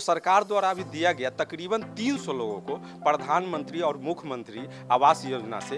सरकार द्वारा अभी दिया गया तकरीबन 300 लोगों को प्रधानमंत्री और मुख्यमंत्री आवास योजना से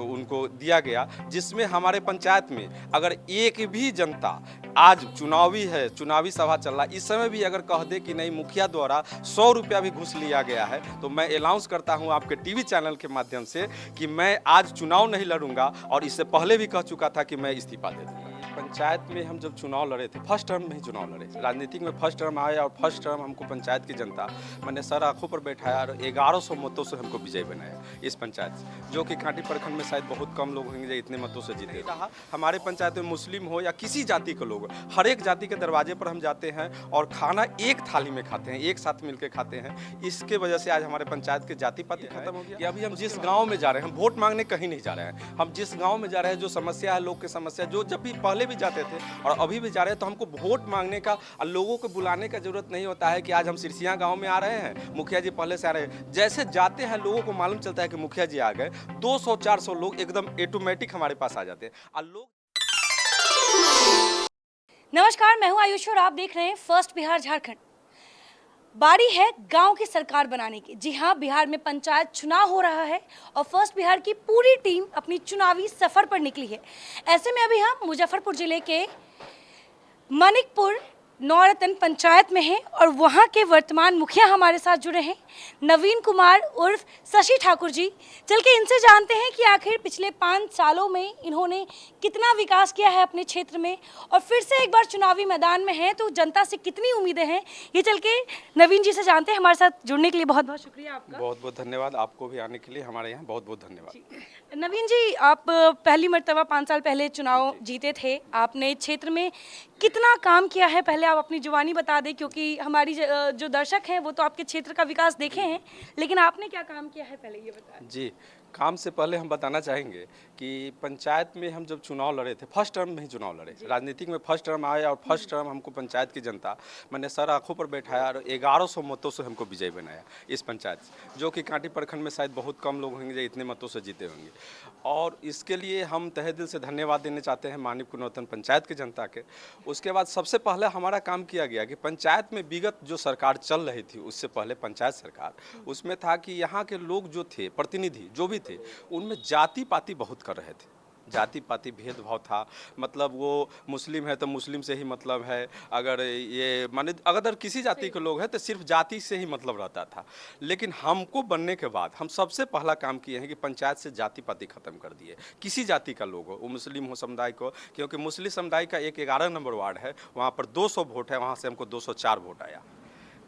उनको दिया गया, जिसमें हमारे पंचायत में अगर एक भी जनता आज चुनावी सभा चल रहा है, इस समय भी अगर कह दे कि नहीं मुखिया द्वारा 100 रुपया भी घूस लिया गया है, तो मैं अनाउंस करता हूं आपके टीवी चैनल के माध्यम से कि मैं आज चुनाव नहीं लड़ूंगा, और इससे पहले भी कह चुका था कि मैं इस्तीफा दे दूंगा। पंचायत में हम जब चुनाव लड़े थे, फर्स्ट टर्म में ही चुनाव लड़े, राजनीतिक में फर्स्ट टर्म आया और फर्स्ट टर्म हमको पंचायत की जनता मैंने सर आंखों पर बैठाया और 1100 मतों से हमको विजय बनाया इस पंचायत से, जो कि कांटी प्रखंड में शायद बहुत कम लोग होंगे इतने मतों से जीते रहा। हमारे पंचायत में मुस्लिम हो या किसी जाति के लोग, हर एक जाति के दरवाजे पर हम जाते हैं और खाना एक थाली में खाते हैं, एक साथ मिलकर खाते हैं। इसके वजह से आज हमारे पंचायत के जाति पाति खत्म हो गया। अभी हम जिस गाँव में जा रहे हैं, हम वोट मांगने कहीं नहीं जा रहे हैं, हम जिस गाँव में जा रहे हैं जो समस्या है, लोग की समस्या जो जब भी पहले भी जाते थे और अभी भी जा रहे हैं, तो हमको वोट मांगने का और लोगों को बुलाने का जरूरत नहीं होता है कि आज हम सिरसिया गांव में आ रहे हैं, मुखिया जी पहले से आ रहे हैं। जैसे जाते हैं लोगों को मालूम चलता है कि मुखिया जी आ गए, 200-400 लोग एकदम ऑटोमेटिक हमारे पास आ जाते हैं और लोग। नमस्कार, मैं हूं आयुष और आप देख रहे हैं फर्स्ट बिहार झारखंड। बारी है गांव की सरकार बनाने की। जी हां, बिहार में पंचायत चुनाव हो रहा है और फर्स्ट बिहार की पूरी टीम अपनी चुनावी सफर पर निकली है। ऐसे में अभी हम मुजफ्फरपुर जिले के मानिकपुर नौरतन पंचायत में हैं और वहां के वर्तमान मुखिया हमारे साथ जुड़े हैं, नवीन कुमार उर्फ शशि ठाकुर जी। चल के इनसे जानते हैं कि आखिर पिछले 5 सालों में इन्होंने कितना विकास किया है अपने क्षेत्र में, और फिर से एक बार चुनावी मैदान में हैं तो जनता से कितनी उम्मीदें हैं, ये चल के नवीन जी से जानते हैं। हमारे साथ जुड़ने के लिए बहुत बहुत शुक्रिया आपका। बहुत बहुत धन्यवाद, आपको भी आने के लिए हमारे यहाँ बहुत बहुत धन्यवाद। नवीन जी, आप पहली मर्तबा 5 साल पहले चुनाव जीते थे, आपने क्षेत्र में कितना काम किया है, पहले आप अपनी जुबानी बता दें, क्योंकि हमारी जो दर्शक हैं वो तो आपके क्षेत्र का विकास देखे हैं, लेकिन आपने क्या काम किया है पहले ये बताएं। जी, काम से पहले हम बताना चाहेंगे कि पंचायत में हम जब चुनाव लड़े थे, फर्स्ट टर्म में ही चुनाव लड़े, राजनीतिक में फर्स्ट टर्म आया और फर्स्ट टर्म हमको पंचायत की जनता मैंने सर आंखों पर बैठाया और 1100 मतों से हमको विजय बनाया इस पंचायत से, जो कि कांटी प्रखंड में शायद बहुत कम लोग होंगे इतने मतों से जीते होंगे। और इसके लिए हम तहे दिल से धन्यवाद देना चाहते हैं मानिकपुर नौतन पंचायत की जनता के। उसके बाद सबसे पहले हमारा काम किया गया कि पंचायत में विगत जो सरकार चल रही थी, उससे पहले पंचायत सरकार, उसमें था कि यहाँ के लोग जो थे, प्रतिनिधि जो भी थे, उनमें जाति पाति बहुत कर रहे थे, जाति पाति भेदभाव था। मतलब वो मुस्लिम है तो मुस्लिम से ही मतलब है, अगर ये माने अगर किसी जाति के लोग हैं तो सिर्फ जाति से ही मतलब रहता था। लेकिन हमको बनने के बाद हम सबसे पहला काम किए हैं कि पंचायत से जाति पाति खत्म कर दिए। किसी जाति का लोग हो, वो मुस्लिम हो समुदाय को, क्योंकि मुस्लिम समुदाय का एक 11 नंबर वार्ड है, वहाँ पर 200 वोट है, वहाँ से हमको 204 वोट आया,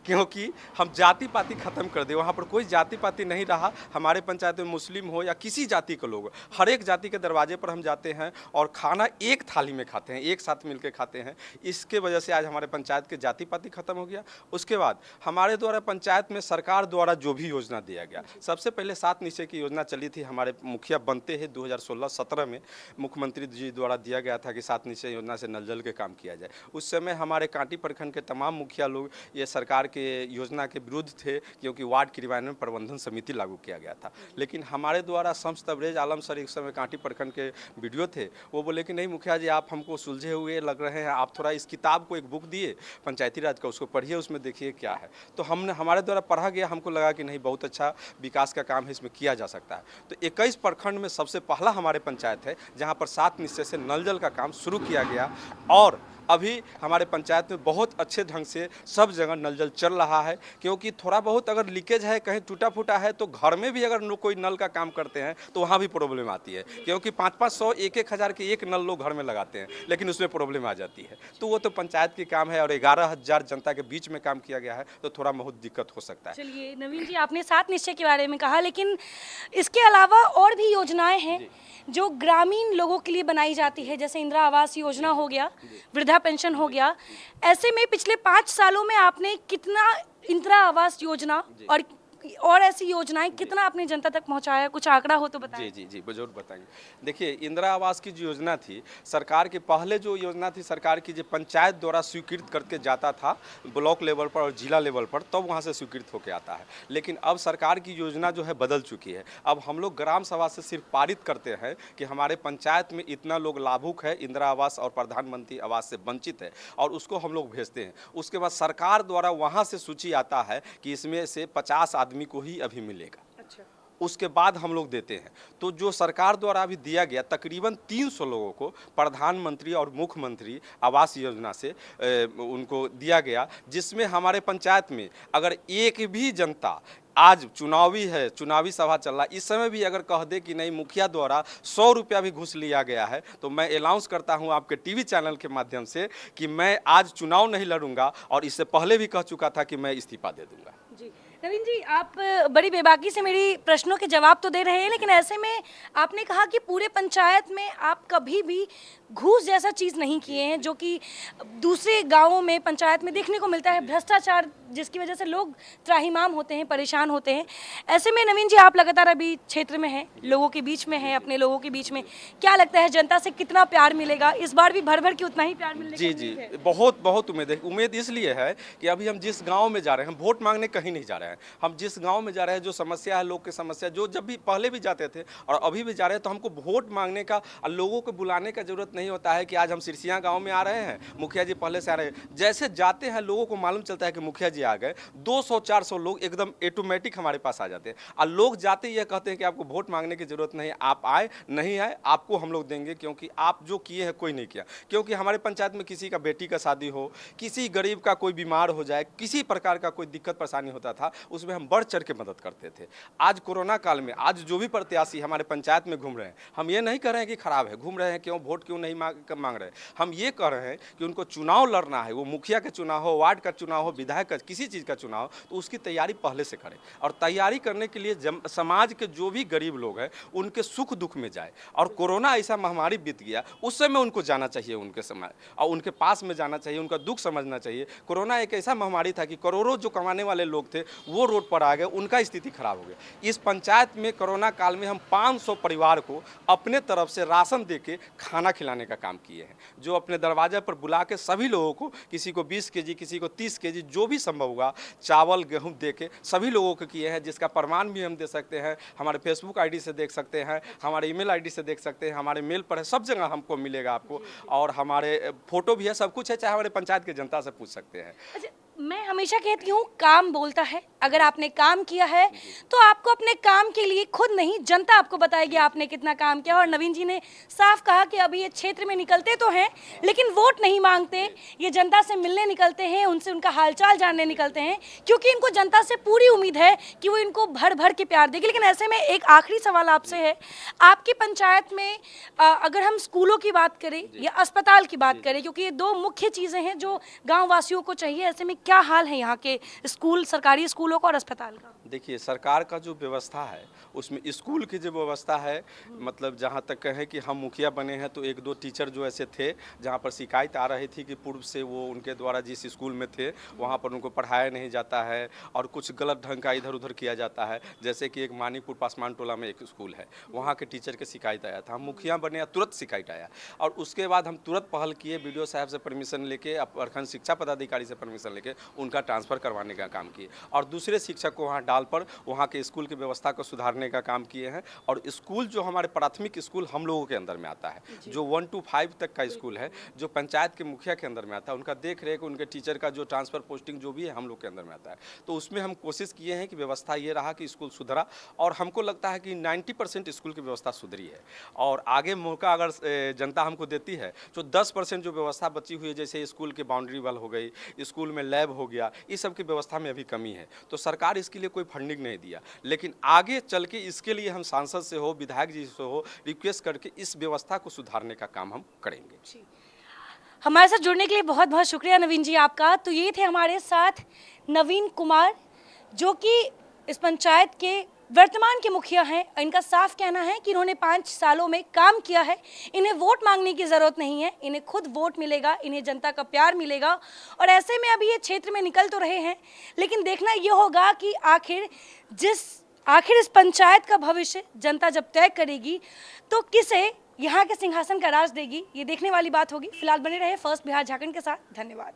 क्योंकि हम जाति पाति खत्म कर दे। वहाँ पर कोई जाति पाति नहीं रहा। हमारे पंचायत में मुस्लिम हो या किसी जाति के लोग, हर एक जाति के दरवाजे पर हम जाते हैं और खाना एक थाली में खाते हैं, एक साथ मिलकर खाते हैं। इसके वजह से आज हमारे पंचायत के जाति पाति खत्म हो गया। उसके बाद हमारे द्वारा पंचायत में सरकार द्वारा जो भी योजना दिया गया, सबसे पहले 7 निश्चय की योजना चली थी। हमारे मुखिया बनते हैं 2016-17 में मुख्यमंत्री जी द्वारा दिया गया था कि 7 निश्चय योजना से नल जल के काम किया जाए। उस समय हमारे कांटी प्रखंड के तमाम मुखिया लोग ये सरकार के योजना के विरुद्ध थे, क्योंकि वार्ड क्रियान्वयन प्रबंधन समिति लागू किया गया था। लेकिन हमारे द्वारा शम्स तबरेज आलम सर एक समय कांटी प्रखंड के वीडियो थे, वो बोले कि नहीं मुखिया जी आप हमको सुलझे हुए लग रहे हैं, आप थोड़ा इस किताब को एक बुक दिए पंचायती राज का, उसको पढ़िए, उसमें देखिए क्या है। तो हमने हमारे द्वारा पढ़ा गया, हमको लगा कि नहीं बहुत अच्छा विकास का काम है, इसमें किया जा सकता है। तो 21 प्रखंड में सबसे पहला हमारे पंचायत है जहाँ पर 7 निश्चय से नल जल का काम शुरू किया गया, और अभी हमारे पंचायत में बहुत अच्छे ढंग से सब जगह नल जल चल रहा है। क्योंकि थोड़ा बहुत अगर लीकेज है, कहीं टूटा फूटा है, तो घर में भी अगर कोई नल का काम करते हैं तो वहाँ भी प्रॉब्लम आती है, क्योंकि 500-500 1-1 हज़ार के एक नल लोग घर में लगाते हैं, लेकिन उसमें प्रॉब्लम आ जाती है। तो वो तो पंचायत की काम है और 11,000 जनता के बीच में काम किया गया है, तो थोड़ा बहुत दिक्कत हो सकता है। चलिए नवीन जी, आपने 7 निश्चय के बारे में कहा, लेकिन इसके अलावा और भी योजनाएं हैं जो ग्रामीण लोगों के लिए बनाई जाती है, जैसे इंदिरा आवास योजना हो गया, वृद्धा पेंशन हो गया। ऐसे में पिछले 5 सालों में आपने कितना इंदिरा आवास योजना और और ऐसी योजनाएं कितना आपने जनता तक पहुंचाया, कुछ आंकड़ा हो तो बताएं। जी जी जी, जरूर बताएंगे। देखिए, इंदिरा आवास की जो योजना थी, सरकार के पहले जो योजना थी सरकार की, जो पंचायत द्वारा स्वीकृत करके जाता था ब्लॉक लेवल पर और जिला लेवल पर, तब वहाँ से स्वीकृत होकर आता है। लेकिन अब सरकार की योजना जो है बदल चुकी है। अब हम लोग ग्राम सभा से सिर्फ पारित करते हैं कि हमारे पंचायत में इतना लोग लाभुक है, इंदिरा आवास और प्रधानमंत्री आवास से वंचित है, और उसको हम लोग भेजते हैं। उसके बाद सरकार द्वारा वहाँ से सूची आता है कि इसमें से 50 आदमी को ही अभी मिलेगा। अच्छा, उसके बाद हम लोग देते हैं। तो जो सरकार द्वारा अभी दिया गया तकरीबन 300 लोगों को प्रधानमंत्री और मुख्यमंत्री आवास योजना से उनको दिया गया, जिसमें हमारे पंचायत में अगर एक भी जनता, आज चुनावी है, चुनावी सभा चल रहा है, इस समय भी अगर कह दे कि नहीं मुखिया द्वारा 100 रुपया भी घूस लिया गया है, तो मैं अनाउंस करता हूं आपके टीवी चैनल के माध्यम से कि मैं आज चुनाव नहीं लड़ूंगा, और इससे पहले भी कह चुका था कि मैं इस्तीफा दे दूंगा। जी नवीन जी, आप बड़ी बेबाकी से मेरी प्रश्नों के जवाब तो दे रहे हैं, लेकिन ऐसे में आपने कहा कि पूरे पंचायत में आप कभी भी घूस जैसा चीज़ नहीं किए हैं, जो कि दूसरे गांवों में पंचायत में देखने को मिलता है, भ्रष्टाचार जिसकी वजह से लोग त्राहिमाम होते हैं, परेशान होते हैं। ऐसे में नवीन जी, आप लगातार अभी क्षेत्र में हैं, लोगों के बीच में हैं, अपने लोगों के बीच में, क्या लगता है जनता से कितना प्यार मिलेगा इस बार भी? भर भर के उतना ही प्यार मिलने जी की जी, उम्मीद है? बहुत बहुत उम्मीद है। उम्मीद इसलिए है कि अभी हम जिस गांव में जा रहे हैं, हम वोट मांगने कहीं नहीं जा रहे हैं। हम जिस गांव में जा रहे हैं, जो समस्या है, लोग की समस्या, जो जब भी पहले भी जाते थे और अभी भी जा रहे हैं, तो हमको वोट मांगने का और लोगों को बुलाने का जरूरत नहीं होता है कि आज हम सिरसिया गांव में आ रहे हैं, मुखिया जी पहले से आ रहे हैं। जैसे जाते हैं लोगों को मालूम चलता है कि मुखिया जी आ गए, 200-400 लोग एकदम ऑटोमेटिक हमारे पास आ जाते हैं, और लोग जाते ही यह कहते हैं कि आपको वोट मांगने की जरूरत नहीं, आप आए, नहीं आए आपको हम लोग देंगे, क्योंकि आप जो किए हैं कोई नहीं किया। क्योंकि हमारे पंचायत में किसी का बेटी का शादी हो, किसी गरीब का कोई बीमार हो जाए, किसी प्रकार का कोई दिक्कत परेशानी होता था, उसमें हम बढ़ चढ़ के मदद करते थे। आज कोरोना काल में आज जो भी प्रत्याशी हमारे पंचायत में घूम रहे हैं, हम ये नहीं कह रहे हैं कि खराब है, घूम रहे हैं क्यों, वोट क्यों नहीं मांग रहे हैं, हम ये कह रहे हैं कि उनको चुनाव लड़ना है, वो मुखिया का चुनाव हो, वार्ड का चुनाव हो, विधायक का किसी चीज़ का चुनाव हो, तो उसकी तैयारी पहले से करें। और तैयारी करने के लिए समाज के जो भी गरीब लोग हैं उनके सुख दुख में जाए। और कोरोना ऐसा महामारी बीत गया, उस समय उनको जाना चाहिए उनके समय, और उनके पास में जाना चाहिए, उनका दुख समझना चाहिए। कोरोना एक ऐसा महामारी था कि करोड़ों जो कमाने वाले लोग थे वो रोड पर आ गए, उनका स्थिति खराब हो गया। इस पंचायत में कोरोना काल में हम 500 परिवार को अपने तरफ से राशन दे के खाना खिलाने का काम किए हैं, जो अपने दरवाजे पर बुला के सभी लोगों को, किसी को 20 केजी, किसी को 30 केजी, जो भी संभव होगा चावल गेहूं दे के सभी लोगों को किए हैं, जिसका प्रमाण भी हम दे सकते हैं। हमारे फेसबुक आईडी से देख सकते हैं, हमारे ईमेल आईडी से देख सकते हैं, हमारे मेल पर है, सब जगह हमको मिलेगा आपको, और हमारे फोटो भी है, सब कुछ है, चाहे हमारे पंचायत की जनता से पूछ सकते हैं। अच्छा, मैं हमेशा कहती हूँ काम बोलता है। अगर आपने काम किया है तो आपको अपने काम के लिए खुद नहीं, जनता आपको बताएगी आपने कितना काम किया। और नवीन जी ने साफ कहा कि अभी ये क्षेत्र में निकलते तो हैं, लेकिन वोट नहीं मांगते, ये जनता से मिलने निकलते हैं, उनसे उनका हालचाल जानने निकलते हैं, क्योंकि इनको जनता से पूरी उम्मीद है कि वो इनको भर भर के प्यार देगी। लेकिन ऐसे में एक आखिरी सवाल आपसे है, आपकी पंचायत में अगर हम स्कूलों की बात करें या अस्पताल की बात करें, क्योंकि ये दो मुख्य चीज़ें हैं जो गाँव वासियों को चाहिए, ऐसे में क्या हाल है यहाँ के स्कूल, सरकारी स्कूलों का और अस्पताल का? देखिए, सरकार का जो व्यवस्था है उसमें स्कूल की जो व्यवस्था है, मतलब जहाँ तक कहें कि हम मुखिया बने हैं तो एक दो टीचर जो ऐसे थे जहाँ पर शिकायत आ रही थी कि पूर्व से वो उनके द्वारा जिस स्कूल में थे वहाँ पर उनको पढ़ाया नहीं जाता है और कुछ गलत ढंग का इधर उधर किया जाता है। जैसे कि एक मानीपुर पासमान टोला में एक स्कूल है, वहाँ के टीचर के शिकायत आया था, हम मुखिया बने, तुरंत शिकायत आया, और उसके बाद हम तुरंत पहल किए, बीडीओ साहब से परमिशन लेके, प्रखंड शिक्षा पदाधिकारी से परमिशन लेके उनका ट्रांसफ़र करवाने का काम किए, और दूसरे शिक्षक को वहाँ डाल पर वहाँ के स्कूल की व्यवस्था को सुधारने का काम किए हैं। और स्कूल जो हमारे प्राथमिक स्कूल हम लोगों के अंदर में आता है, जो 1 to 5 तक का स्कूल है, जो पंचायत के मुखिया के अंदर में आता है, उनका देख रेख, उनके टीचर का जो ट्रांसफ़र पोस्टिंग जो भी है हम लोग के अंदर में आता है। तो उसमें हम कोशिश किए हैं कि व्यवस्था ये रहा कि स्कूल सुधरा, और हमको लगता है कि 90% स्कूल की व्यवस्था सुधरी है। और आगे मौका अगर जनता हमको देती है तो 10% जो व्यवस्था बची हुई है, जैसे स्कूल की बाउंड्री वाल हो गई, स्कूल में लैब हो गया, इस सब की व्यवस्था में अभी कमी है, तो सरकार इसके लिए कोई फंडिंग नहीं दिया। लेकिन आगे चल के इसके लिए हम सांसद से हो, विधायक जी से हो, रिक्वेस्ट करके इस व्यवस्था को सुधारने का काम हम करेंगे। हमारे साथ जुड़ने के लिए बहुत बहुत शुक्रिया नवीन जी आपका। तो ये थे हमारे साथ नवीन कुमार, जो कि इस पंचायत के वर्तमान के मुखिया हैं, इनका साफ कहना है कि इन्होंने 5 सालों में काम किया है, इन्हें वोट मांगने की ज़रूरत नहीं है, इन्हें खुद वोट मिलेगा, इन्हें जनता का प्यार मिलेगा। और ऐसे में अभी ये क्षेत्र में निकल तो रहे हैं, लेकिन देखना ये होगा कि आखिर इस पंचायत का भविष्य जनता जब तय करेगी तो किसे यहाँ के सिंहासन का राज देगी, ये देखने वाली बात होगी। फिलहाल बने रहे फर्स्ट बिहार झारखंड के साथ। धन्यवाद।